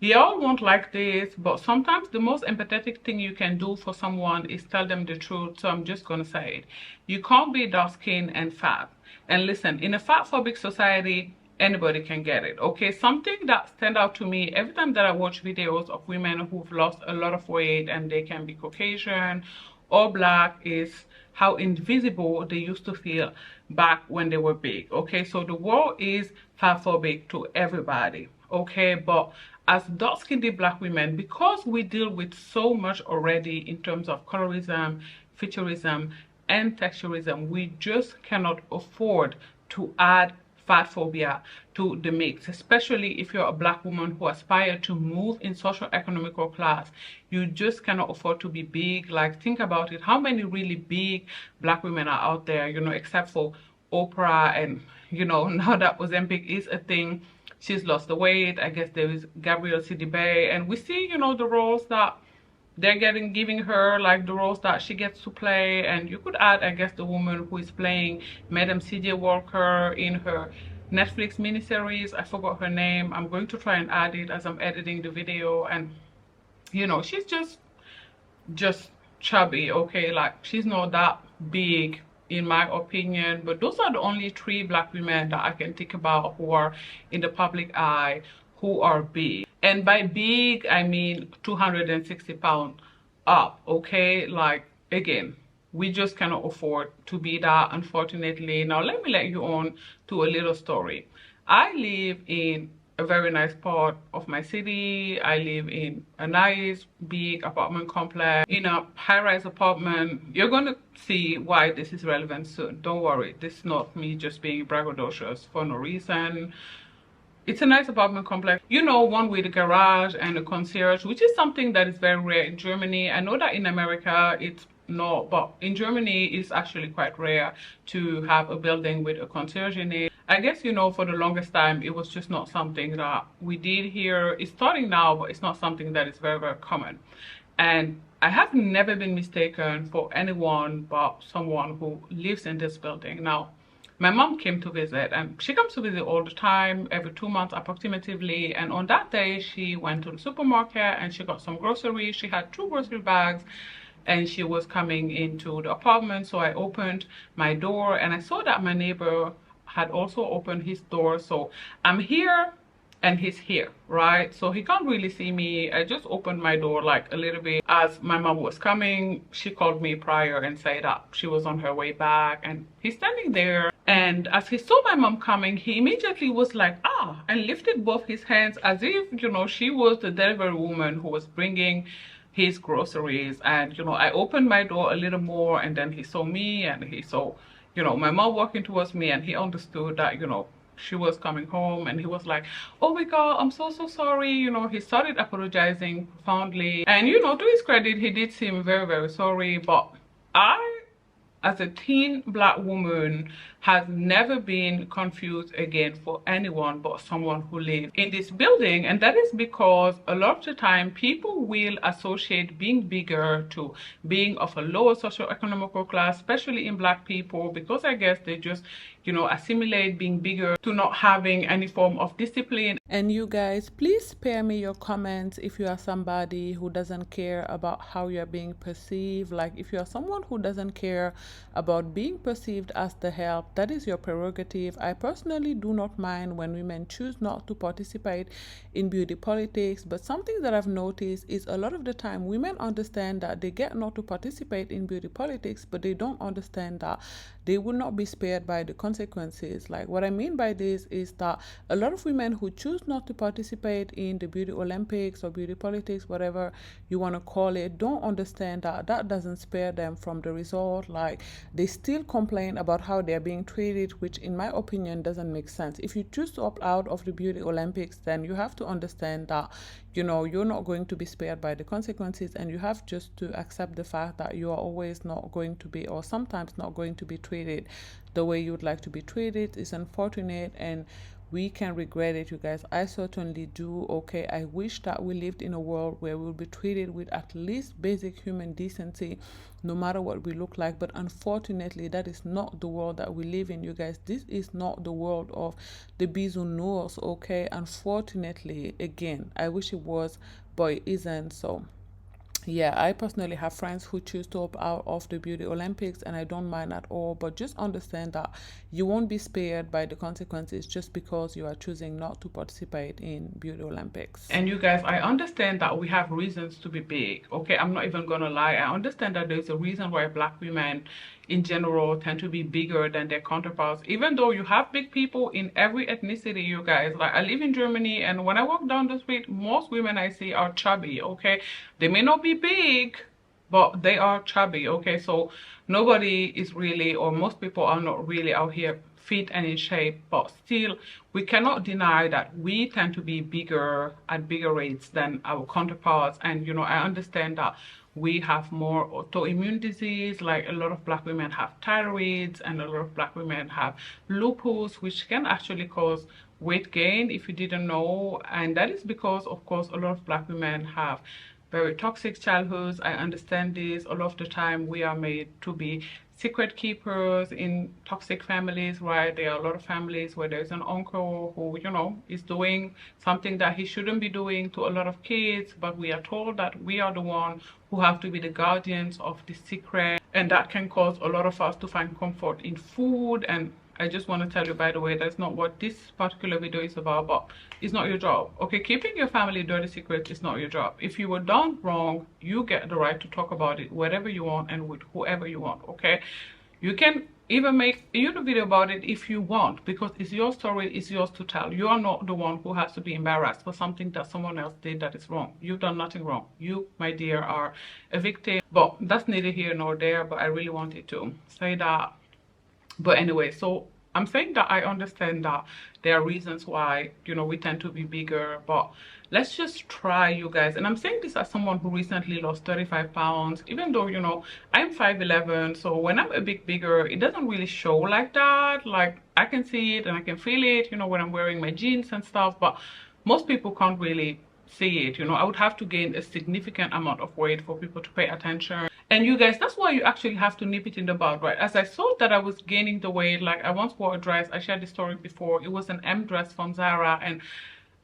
Y'all won't like this, but sometimes the most empathetic thing you can do for someone is tell them the truth. So I'm just gonna say it. You can't be dark skinned and fat. And listen, in a fat phobic society, anybody can get it. Okay, something that stand out to me every time that I watch videos of women who've lost a lot of weight and they can be Caucasian or black is how invisible they used to feel back when they were big. Okay, so the world is fatphobic to everybody. Okay, but as dark-skinned black women, because we deal with so much already in terms of colorism, featurism, and textuarism, we just cannot afford to add fat phobia to the mix, especially if you're a black woman who aspires to move in social economical class. You just cannot afford to be big. Like, think about it, how many really big black women are out there, you know, except for Oprah, and you know, now that Ozempic is a thing, she's lost the weight. I guess there is Gabrielle Sidibe, and we see, you know, the roles that they're giving her, like the roles that she gets to play. And you could add, I guess, the woman who is playing Madam CJ Walker in her Netflix miniseries. I forgot her name. I'm going to try and add it as I'm editing the video. And you know, she's just chubby. Okay, like she's not that big in my opinion, but those are the only three black women that I can think about who are in the public eye, who are big. And by big, I mean 260 pounds up. Okay, like, again, we just cannot afford to be that, unfortunately. Now let me let you on to a little story. I live in a very nice part of my city. I live in a nice big apartment complex, in a high-rise apartment. You're gonna see why this is relevant soon. Don't worry, this is not me just being braggadocious for no reason. It's a nice apartment complex, you know, one with a garage and a concierge, which is something that is very rare in Germany. I know that in America it's not, but in Germany it's actually quite rare to have a building with a concierge in it. I guess, you know, for the longest time it was just not something that we did here. It's starting now, but it's not something that is very common. And I have never been mistaken for anyone but someone who lives in this building. Now, my mom came to visit, and she comes to visit all the time, every 2 months approximately. And on that day, she went to the supermarket and she got some groceries. She had 2 grocery bags and she was coming into the apartment. So I opened my door and I saw that my neighbor had also opened his door. So I'm here and he's here, right? So he can't really see me. I just opened my door like a little bit. As my mom was coming, she called me prior and said that she was on her way back, and he's standing there. And as he saw my mom coming, he immediately was like, ah, and lifted both his hands as if, you know, she was the delivery woman who was bringing his groceries. And, you know, I opened my door a little more, and then he saw me and he saw, you know, my mom walking towards me, and he understood that, you know, she was coming home. And he was like, oh my god, I'm so sorry. You know, he started apologizing profoundly, and you know, to his credit, he did seem very sorry. But I, as a teen black woman, has never been confused again for anyone but someone who lives in this building. And that is because a lot of the time people will associate being bigger to being of a lower socio-economical class, especially in black people, because I guess they just, you know, assimilate being bigger to not having any form of discipline. And you guys, please spare me your comments if you are somebody who doesn't care about how you're being perceived. Like, if you are someone who doesn't care about being perceived as the help, that is your prerogative. I personally do not mind when women choose not to participate in beauty politics, but something that I've noticed is a lot of the time women understand that they get not to participate in beauty politics, but they don't understand that they will not be spared by the consequences. Like, what I mean by this is that a lot of women who choose not to participate in the beauty Olympics or beauty politics, whatever you want to call it, don't understand that that doesn't spare them from the result. Like, they still complain about how they're being treated, which in my opinion doesn't make sense. If you choose to opt out of the beauty Olympics, then you have to understand that, you know, you're not going to be spared by the consequences, and you have just to accept the fact that you are always not going to be, or sometimes not going to be treated the way you would like to be treated. Is unfortunate. And we can regret it, you guys. I certainly do. Okay, I wish that we lived in a world where we'll be treated with at least basic human decency, no matter what we look like. But unfortunately, that is not the world that we live in, you guys. This is not the world of the bisounours. Okay, unfortunately, again, I wish it was, but it isn't. So yeah, I personally have friends who choose to opt out of the beauty Olympics, and I don't mind at all. But just understand that you won't be spared by the consequences just because you are choosing not to participate in beauty Olympics. And you guys, I understand that we have reasons to be big. Okay, I'm not even gonna lie. I understand that there's a reason why Black women in general tend to be bigger than their counterparts, even though you have big people in every ethnicity, you guys. Like, I live in Germany, and when I walk down the street, most women I see are chubby. Okay, they may not be big, but they are chubby. Okay, so nobody is really, or most people are not really out here fit and in shape, but still we cannot deny that we tend to be bigger at bigger rates than our counterparts. And you know, I understand that we have more autoimmune disease, like a lot of Black women have thyroids, and a lot of Black women have lupus, which can actually cause weight gain if you didn't know. And that is because, of course, a lot of Black women have very toxic childhoods. I understand this. A lot of the time we are made to be secret keepers in toxic families, right? There are a lot of families where there's an uncle who, you know, is doing something that he shouldn't be doing to a lot of kids, but we are told that we are the one who have to be the guardians of the secret, and that can cause a lot of us to find comfort in food. And I just want to tell you, by the way, that's not what this particular video is about, but it's not your job. Okay, keeping your family dirty secrets is not your job. If you were done wrong, you get the right to talk about it wherever you want and with whoever you want. Okay, you can even make a YouTube video about it if you want, because it's your story, it's yours to tell. You are not the one who has to be embarrassed for something that someone else did that is wrong. You've done nothing wrong. You, my dear, are a victim. But that's neither here nor there, but I really wanted to say that. But anyway, so I'm saying that I understand that there are reasons why, you know, we tend to be bigger, but let's just try, you guys. And I'm saying this as someone who recently lost 35 pounds, even though, you know, I'm 5'11", so when I'm a bit bigger, it doesn't really show like that. Like, I can see it and I can feel it, you know, when I'm wearing my jeans and stuff, but most people can't really see it. You know, I would have to gain a significant amount of weight for people to pay attention. And you guys, that's why you actually have to nip it in the bud, right? As I saw that I was gaining the weight, like I once wore a dress, I shared this story before. It was an M dress from Zara, and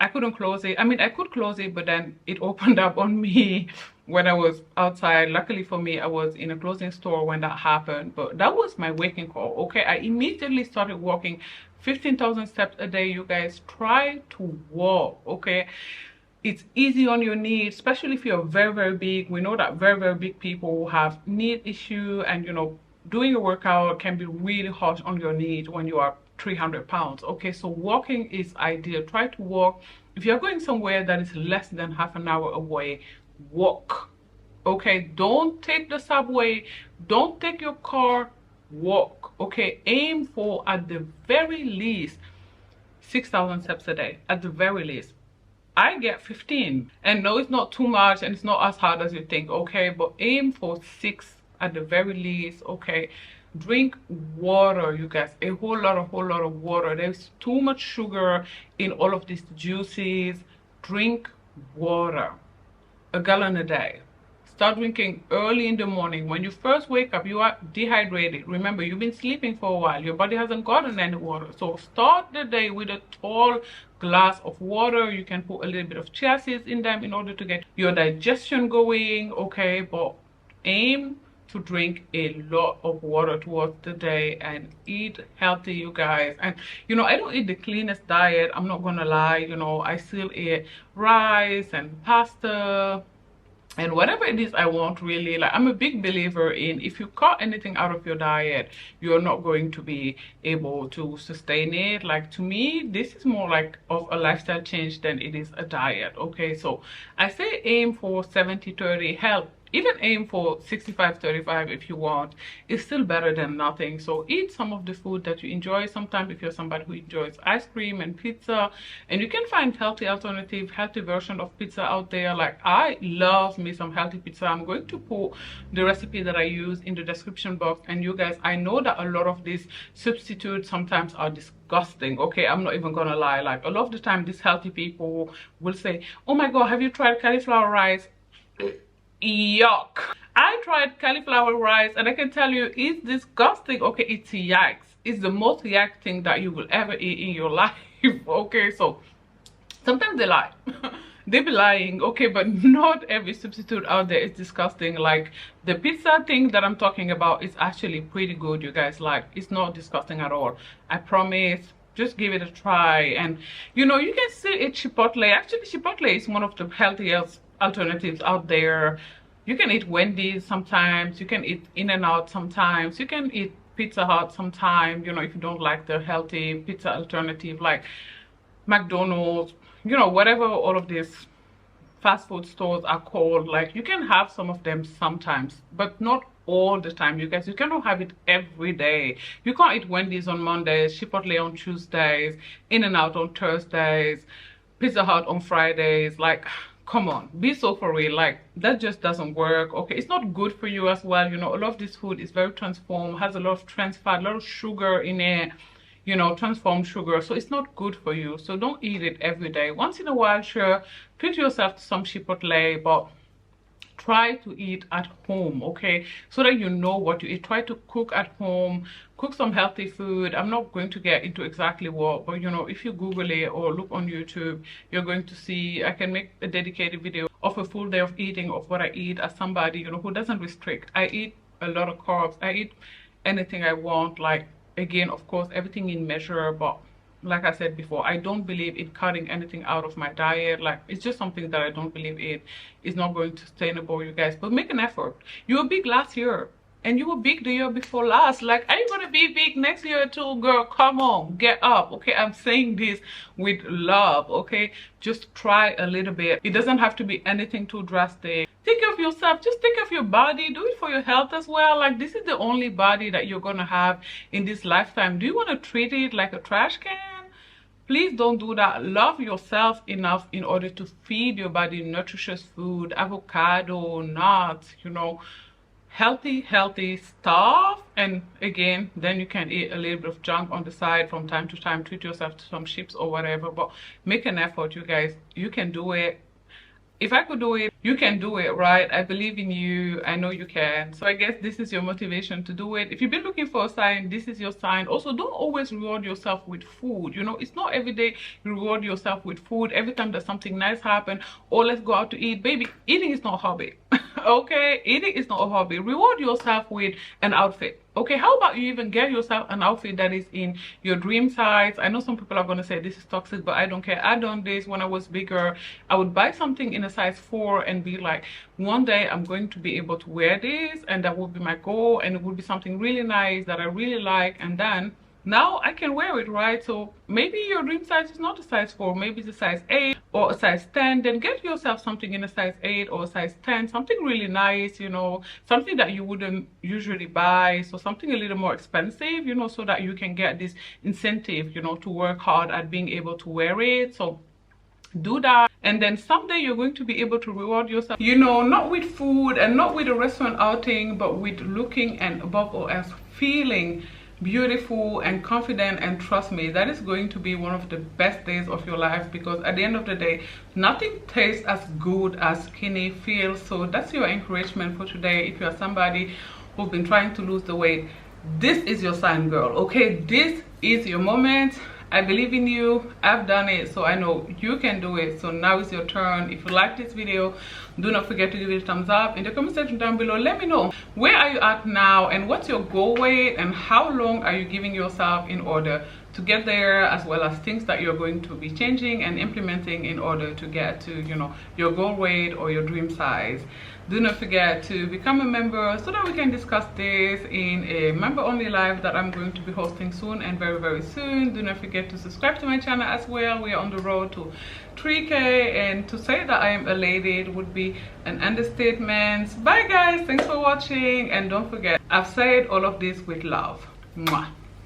I couldn't close it. I mean, I could close it, but then it opened up on me when I was outside. Luckily for me, I was in a clothing store when that happened, but that was my waking call. Okay, I immediately started walking 15,000 steps a day. You guys, try to walk. Okay, it's easy on your knees, especially if you're very big. We know that very big people have knee issue, and you know, doing a workout can be really harsh on your knees when you are 300 pounds. Okay, so walking is ideal. Try to walk. If you're going somewhere that is less than half an hour away, walk. Okay, don't take the subway, don't take your car, walk. Okay, aim for at the very least 6,000 steps a day, at the very least. I get 15, and no, it's not too much and it's not as hard as you think. Okay, but aim for 6 at the very least. Okay, drink water, you guys, a whole lot of water. There's too much sugar in all of these juices. Drink water, a gallon a day. Start drinking early in the morning. When you first wake up, you are dehydrated. Remember, you've been sleeping for a while. Your body hasn't gotten any water. So start the day with a tall glass of water. You can put a little bit of chia seeds in them in order to get your digestion going. Okay, but aim to drink a lot of water towards the day and eat healthy, you guys. And you know, I don't eat the cleanest diet, I'm not gonna lie. You know, I still eat rice and pasta and whatever it is I want, really. Like, I'm a big believer in, if you cut anything out of your diet, you're not going to be able to sustain it. Like, to me, this is more like of a lifestyle change than it is a diet. Okay, so I say aim for 70-30. Hell, even aim for 65-35 if you want. It's still better than nothing. So eat some of the food that you enjoy. Sometimes if you're somebody who enjoys ice cream and pizza, and you can find healthy alternative, healthy version of pizza out there. Like I love me some healthy pizza. I'm going to put the recipe that I use in the description box. And you guys, I know that a lot of these substitutes sometimes are disgusting. Okay, I'm not even gonna lie. Like a lot of the time these healthy people will say, oh my god, have you tried cauliflower rice? Yuck. I tried cauliflower rice and I can tell you it's disgusting. Okay, it's yikes. It's the most yuck thing that you will ever eat in your life. Okay, so sometimes they lie. They be lying, okay, but not every substitute out there is disgusting. Like the pizza thing that I'm talking about is actually pretty good, you guys. Like it's not disgusting at all, I promise. Just give it a try. And you know, you can still eat chipotle. Actually, chipotle is one of the healthiest alternatives out there. You can eat Wendy's sometimes, you can eat In-N-Out sometimes, you can eat Pizza Hut sometimes, you know, if you don't like the healthy pizza alternative like McDonald's, you know, whatever all of these fast food stores are called. Like you can have some of them sometimes, but not all the time, you guys. You cannot have it every day. You can't eat Wendy's on Mondays, Chipotle on Tuesdays, In-N-Out on Thursdays, Pizza Hut on Fridays. Like come on, be so for real. Like that just doesn't work. Okay, it's not good for you as well. You know, a lot of this food is very transformed, has a lot of trans fat, a lot of sugar in it, you know, transformed sugar. So it's not good for you. So don't eat it every day. Once in a while, sure, treat yourself to some chipotle, but try to eat at home, okay, so that you know what you eat. Try to cook at home, cook some healthy food. I'm not going to get into exactly what, but you know, if you Google it or look on YouTube, you're going to see. I can make a dedicated video of a full day of eating, of what I eat, as somebody, you know, who doesn't restrict. I eat a lot of carbs, I eat anything I want. Like again, of course, everything in measure, but like I said before, I don't believe in cutting anything out of my diet. Like it's just something that I don't believe in. It's not going to sustainable, you guys. But make an effort. You were big last year and you were big the year before last. Like, are you gonna be big next year too, girl? Come on, get up. Okay, I'm saying this with love. Okay, just try a little bit. It doesn't have to be anything too drastic. Take care of yourself. Just take care of your body. Do it for your health as well. Like this is the only body that you're gonna have in this lifetime. Do you want to treat it like a trash can? Please don't do that. Love yourself enough in order to feed your body nutritious food, avocado, nuts, you know, healthy stuff. And again, then you can eat a little bit of junk on the side from time to time. Treat yourself to some chips or whatever, but make an effort, you guys. You can do it. If I could do it, you can do it, right? I believe in you. I know you can. So I guess this is your motivation to do it. If you've been looking for a sign, this is your sign. Also, don't always reward yourself with food. You know, it's not every day you reward yourself with food. Every time that something nice happens, or let's go out to eat. Baby, eating is not a hobby. Okay, eating is not a hobby. Reward yourself with an outfit. Okay, how about you even get yourself an outfit that is in your dream size? I know some people are going to say this is toxic, but I don't care. I done this when I was bigger. I would buy something in a size 4 and be like, one day I'm going to be able to wear this, and that would be my goal, and it would be something really nice that I really like, and then now I can wear it, right? So maybe your dream size is not a size 4, maybe it's a size 8 or a size 10. Then get yourself something in a size 8 or a size 10, something really nice, you know, something that you wouldn't usually buy. So something a little more expensive, you know, so that you can get this incentive, you know, to work hard at being able to wear it. So do that, and then someday you're going to be able to reward yourself, you know, not with food and not with a restaurant outing, but with looking and above all else feeling beautiful and confident. And trust me, that is going to be one of the best days of your life, because at the end of the day, nothing tastes as good as skinny feels. So that's your encouragement for today. If you're somebody who's been trying to lose the weight, this is your sign, girl. Okay, this is your moment. I believe in you. I've done it, so I know you can do it. So now is your turn. If you like this video, do not forget to give it a thumbs up. In the comment section down below, let me know, where are you at now, and what's your goal weight, and how long are you giving yourself in order to get there, as well as things that you're going to be changing and implementing in order to get to, you know, your goal weight or your dream size. Do not forget to become a member so that we can discuss this in a member only live that I'm going to be hosting soon and very, very soon. Do not forget to subscribe to my channel as well. We are on the road to 3K, and to say that I am elated would be an understatement. Bye guys, thanks for watching, and don't forget, I've said all of this with love. Mwah.